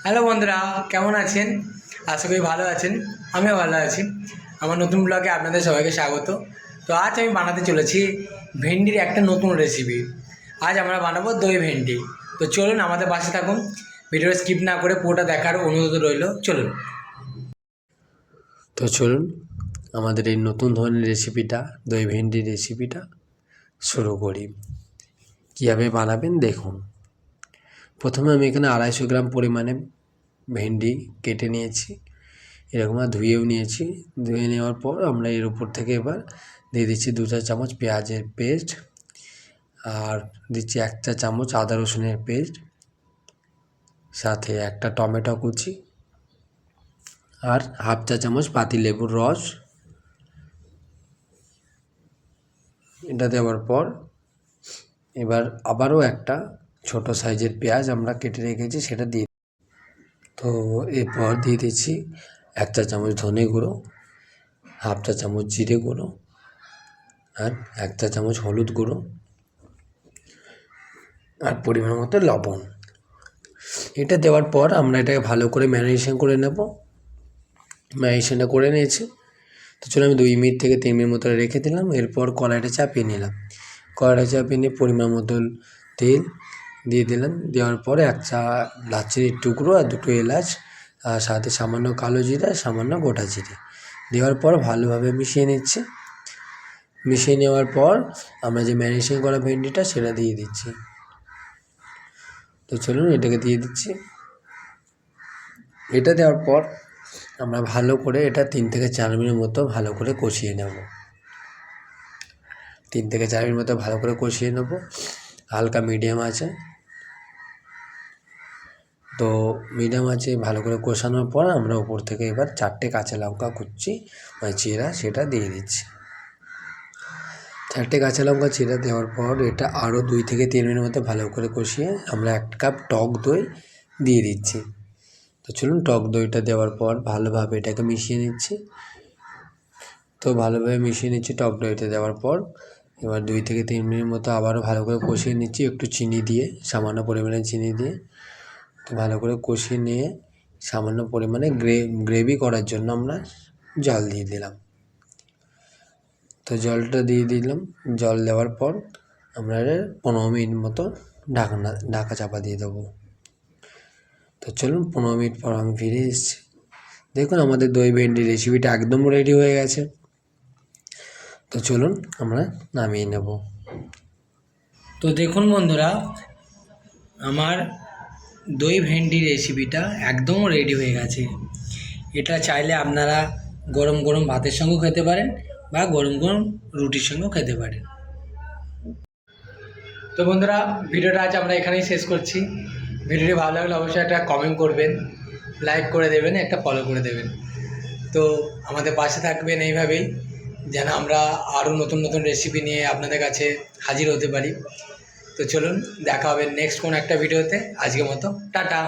Hello বন্ধুরা, কেমন আছেন? আশা করি ভালো আছেন। আমিও ভালো আছি। আমার নতুন ব্লগে আপনাদের সবাইকে স্বাগত। তো আজ আমি বানাতে চলেছি ভেন্ডির একটা নতুন রেসিপি। আজ আমরা বানাবো দই ভেন্ডি। তো চলুন আমাদের পাশে থাকুন, ভিডিওটা স্কিপ না করে পুরোটা দেখার অনুরোধ রইল। চলুন। তো চলুন আমাদের এই নতুন ধরনের রেসিপিটা, দই ভেন্ডির রেসিপিটা শুরু করি। কীভাবে বানাবেন দেখুন। প্রথমে আমি এখানে 250 গ্রাম পরিমাণে ভেন্ডি কেটে নিয়েছি, এরকম ধুয়েও নিয়েছি। ধুয়ে নেওয়ার পর আমরা এর উপর থেকে এবার দিয়ে দিচ্ছি 2 চা চামচ পেঁয়াজের পেস্ট, আর দিচ্ছি 1 চা চামচ আদা রসুনের পেস্ট, সাথে একটা টমেটো কুচি, আর হাফ চা চামচ পাতিলেবুর রস। এটা দেওয়ার পর এবার আবারও একটা ছোট সাইজের পেঁয়াজ আমরা কেটে রেখেছি, সেটা দিয়ে তো এরপর দিয়ে দিচ্ছি 1 চা চামচ ধনে গুঁড়ো, হাফ চা চামচ জিরে গুঁড়ো, আর 1 চা চামচ হলুদ গুঁড়ো, আর পরিমাণ মতো লবণ। এটা দেওয়ার পর আমরা এটাকে ভালো করে ম্যারিনেশন করে নেব। ম্যারিনেশনটা করে নিয়েছি। তো চলো আমি 2 মিনিট থেকে 3 মিনিট মতো রেখে দিলাম। এরপর কড়াইটা চাপিয়ে নিলাম। কড়াইটা চাপিয়ে নিয়ে পরিমাণ মতো তেল দিয়ে দিলাম। দেওয়ার পরে 1 চা দারচিনির টুকরো আর 2টো এলাচ, আর সাথে সামান্য কালো জিরা, সামান্য গোটা জিরে দেওয়ার পর ভালোভাবে মিশিয়ে নিচ্ছি। মিশিয়ে নেওয়ার পর আমরা যে ম্যারিনেশন করা ভেন্ডিটা সেটা দিয়ে দিচ্ছি। তো চলুন এটাকে দিয়ে দিচ্ছি। এটা দেওয়ার পর আমরা ভালো করে এটা 3 থেকে 4 মিনিট মতো ভালো করে কষিয়ে নেব। 3 থেকে 4 মিনিট মতো ভালো করে কষিয়ে নেব হালকা মিডিয়াম আছে। তো মিডিয়াম আছে ভালো করে কষানোর পর আমরা উপর থেকে এবার 4টে কাঁচা লঙ্কা কুচি চিরা সেটা দিয়ে দিচ্ছি। 4টে কাঁচা লঙ্কা চিরা দেওয়ার পর এটা আরও 2 থেকে 3 মিনিট মতো ভালো করে কষিয়ে আমরা 1 কাপ টক দই দিয়ে দিচ্ছি। তো চলুন টক দইটা দেওয়ার পর ভালোভাবে এটাকে মিশিয়ে নিচ্ছি। তো ভালোভাবে মিশিয়ে নিচ্ছি টক দইটা দেওয়ার পর এবার 2 থেকে 3 মিনিট মতো আবারও ভালো করে কষিয়ে নিচ্ছি, একটু চিনি দিয়ে, সামান্য পরিমাণে চিনি দিয়ে। তো ভালো করে কষিয়ে নিয়ে সামান্য পরিমাণে গ্রেভি করার জন্য আমরা জল দিয়ে দিলাম। তো জলটা দিয়ে দিলাম। জল দেওয়ার পর আমরা 15 মিনিট মতো ঢাকা চাপা দিয়ে দেবো। তো চলুন 15 মিনিট পর আমি ফিরে এসেছি। দেখুন আমাদের দই ভেন্ডি রেসিপিটা একদম রেডি হয়ে গেছে। তো চলুন আমরা নামিয়ে নেব। তো দেখুন বন্ধুরা, আমার দই ভেন্ডি রেসিপিটা একদম রেডি হয়ে গেছে। এটা চাইলে আপনারা গরম গরম ভাতের সঙ্গেও খেতে পারেন বা গরম গরম রুটির সঙ্গেও খেতে পারেন। তো বন্ধুরা, ভিডিওটা আজ আমরা এখানেই শেষ করছি। ভিডিওটি ভালো লাগলে অবশ্যই একটা কমেন্ট করবেন, লাইক করে দেবেন, একটা ফলো করে দেবেন। তো আমাদের পাশে থাকবেন এইভাবেই, যেন আমরা আরও নতুন নতুন রেসিপি নিয়ে আপনাদের কাছে হাজির হতে পারি। তো চলুন দেখা হবে নেক্সট কোনো একটা ভিডিওতে। আজকের মতো টাটা।